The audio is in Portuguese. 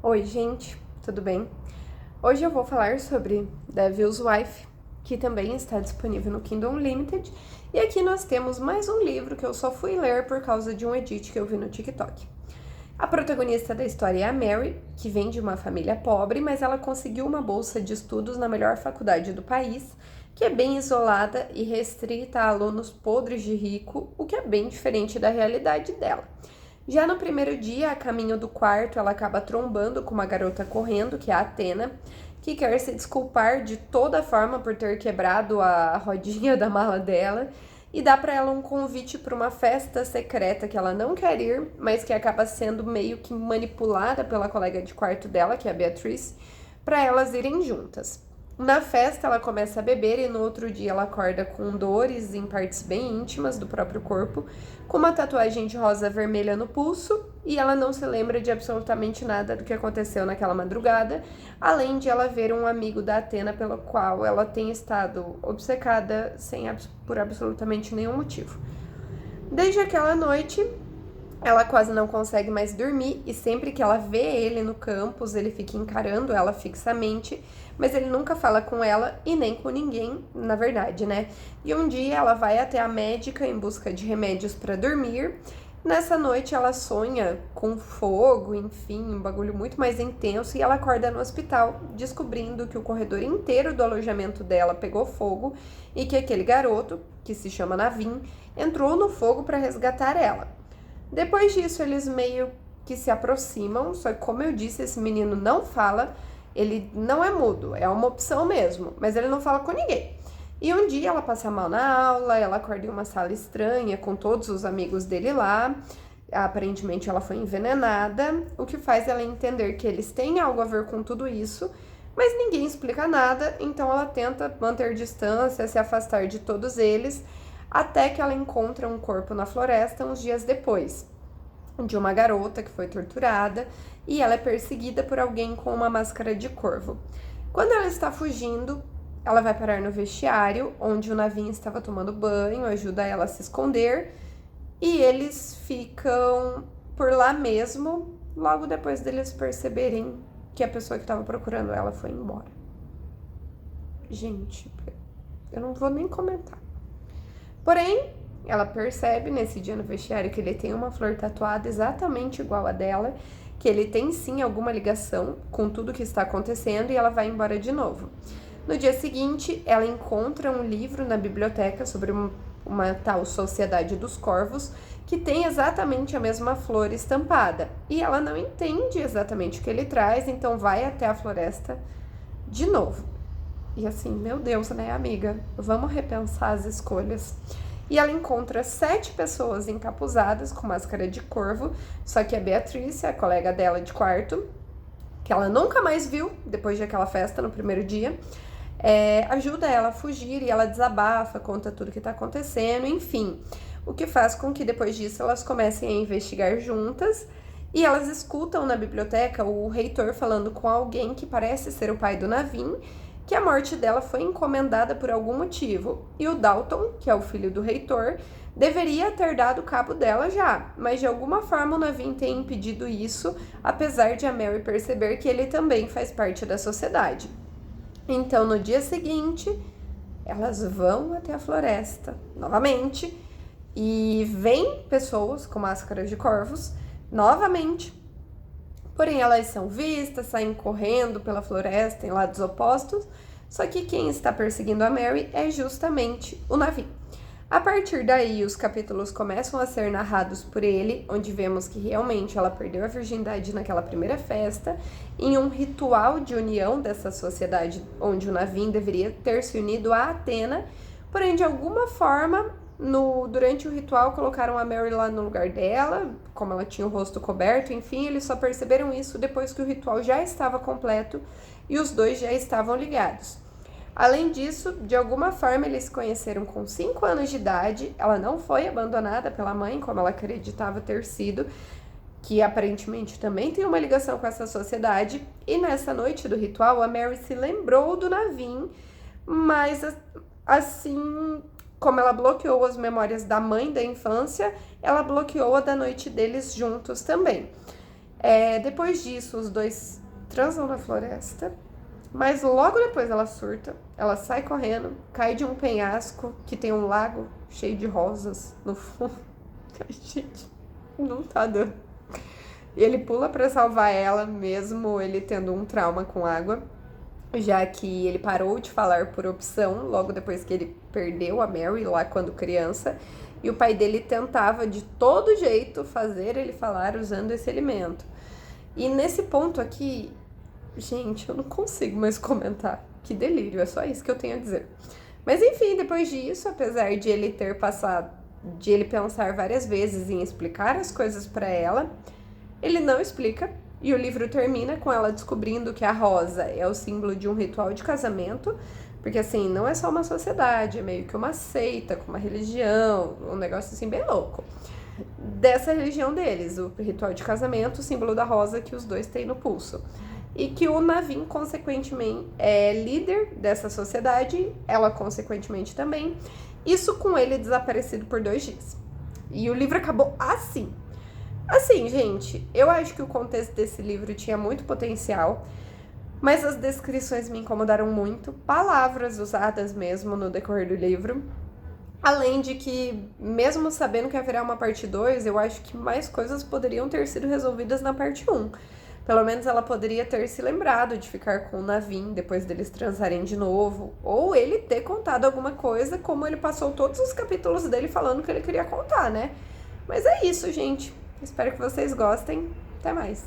Oi, gente, tudo bem? Hoje eu vou falar sobre Devil's Wife, que também está disponível no Kindle Unlimited. E aqui nós temos mais um livro que eu só fui ler por causa de um edit que eu vi no TikTok. A protagonista da história é a Mary, que vem de uma família pobre, mas ela conseguiu uma bolsa de estudos na melhor faculdade do país, que é bem isolada e restrita a alunos podres de rico, o que é bem diferente da realidade dela. Já no primeiro dia, a caminho do quarto, ela acaba trombando com uma garota correndo, que é a Athena, que quer se desculpar de toda forma por ter quebrado a rodinha da mala dela e dá para ela um convite para uma festa secreta que ela não quer ir, mas que acaba sendo meio que manipulada pela colega de quarto dela, que é a Beatriz, para elas irem juntas. Na festa, ela começa a beber e no outro dia ela acorda com dores em partes bem íntimas do próprio corpo, com uma tatuagem de rosa vermelha no pulso, e ela não se lembra de absolutamente nada do que aconteceu naquela madrugada, além de ela ver um amigo da Athena pelo qual ela tem estado obcecada por absolutamente nenhum motivo. Desde aquela noite, ela quase não consegue mais dormir e sempre que ela vê ele no campus, ele fica encarando ela fixamente, mas ele nunca fala com ela e nem com ninguém, na verdade, né? E um dia ela vai até a médica em busca de remédios para dormir. Nessa noite ela sonha com fogo, enfim, um bagulho muito mais intenso e ela acorda no hospital, descobrindo que o corredor inteiro do alojamento dela pegou fogo e que aquele garoto, que se chama Navin, entrou no fogo para resgatar ela. Depois disso, eles meio que se aproximam, só que como eu disse, esse menino não fala, ele não é mudo, é uma opção mesmo, mas ele não fala com ninguém. E um dia ela passa mal na aula, ela acorda em uma sala estranha com todos os amigos dele lá, aparentemente ela foi envenenada, o que faz ela entender que eles têm algo a ver com tudo isso, mas ninguém explica nada, então ela tenta manter distância, se afastar de todos eles, até que ela encontra um corpo na floresta uns dias depois, de uma garota que foi torturada e ela é perseguida por alguém com uma máscara de corvo. Quando ela está fugindo, ela vai parar no vestiário, onde o Navin estava tomando banho, ajuda ela a se esconder, e eles ficam por lá mesmo, logo depois deles perceberem que a pessoa que estava procurando ela foi embora. Gente, eu não vou nem comentar. Porém, ela percebe nesse dia no vestiário que ele tem uma flor tatuada exatamente igual a dela, que ele tem sim alguma ligação com tudo que está acontecendo e ela vai embora de novo. No dia seguinte, ela encontra um livro na biblioteca sobre uma tal Sociedade dos Corvos, que tem exatamente a mesma flor estampada. E ela não entende exatamente o que ele traz, então vai até a floresta de novo. E assim, meu Deus, né, amiga? Vamos repensar as escolhas. E ela encontra 7 pessoas encapuzadas com máscara de corvo, só que a Beatriz, a colega dela de quarto, que ela nunca mais viu depois daquela festa no primeiro dia, ajuda ela a fugir e ela desabafa, conta tudo que tá acontecendo, enfim. O que faz com que depois disso elas comecem a investigar juntas e elas escutam na biblioteca o reitor falando com alguém que parece ser o pai do Navin, que a morte dela foi encomendada por algum motivo. E o Dalton, que é o filho do reitor, deveria ter dado cabo dela já, mas de alguma forma o Navin tem impedido isso, apesar de a Mary perceber que ele também faz parte da sociedade. Então, no dia seguinte, elas vão até a floresta novamente e vêm pessoas com máscaras de corvos novamente. Porém, elas são vistas, saem correndo pela floresta em lados opostos, só que quem está perseguindo a Mary é justamente o Navin. A partir daí, os capítulos começam a ser narrados por ele, onde vemos que realmente ela perdeu a virgindade naquela primeira festa, em um ritual de união dessa sociedade, onde o Navin deveria ter se unido a Athena, porém, de alguma forma, durante o ritual, colocaram a Mary lá no lugar dela, como ela tinha o rosto coberto, enfim, eles só perceberam isso depois que o ritual já estava completo e os dois já estavam ligados. Além disso, de alguma forma, eles se conheceram com 5 anos de idade, ela não foi abandonada pela mãe, como ela acreditava ter sido, que aparentemente também tem uma ligação com essa sociedade, e nessa noite do ritual, a Mary se lembrou do Navin, mas assim, como ela bloqueou as memórias da mãe da infância, ela bloqueou a da noite deles juntos também. Depois disso, os dois transam na floresta, mas logo depois ela surta, ela sai correndo, cai de um penhasco que tem um lago cheio de rosas no fundo. Ai, gente, não tá dando. E ele pula pra salvar ela, mesmo ele tendo um trauma com água, já que ele parou de falar por opção logo depois que ele perdeu a Mary lá quando criança, e o pai dele tentava de todo jeito fazer ele falar usando esse alimento. E nesse ponto aqui, gente, eu não consigo mais comentar. Que delírio, é só isso que eu tenho a dizer. Mas enfim, depois disso, apesar de ele ter passado, de ele pensar várias vezes em explicar as coisas pra ela, ele não explica. E o livro termina com ela descobrindo que a rosa é o símbolo de um ritual de casamento, porque assim, não é só uma sociedade, é meio que uma seita, com uma religião, um negócio assim bem louco. Dessa religião deles, o ritual de casamento, o símbolo da rosa que os dois têm no pulso. E que o Naveen, consequentemente, é líder dessa sociedade, ela, consequentemente, também. Isso com ele desaparecido por 2 dias. E o livro acabou assim. Assim, gente, eu acho que o contexto desse livro tinha muito potencial, mas as descrições me incomodaram muito, palavras usadas mesmo no decorrer do livro. Além de que, mesmo sabendo que haverá uma parte 2, eu acho que mais coisas poderiam ter sido resolvidas na parte 1. Pelo menos ela poderia ter se lembrado de ficar com o Naveen depois deles transarem de novo, ou ele ter contado alguma coisa, como ele passou todos os capítulos dele falando que ele queria contar, né? Mas é isso, gente. Espero que vocês gostem. Até mais.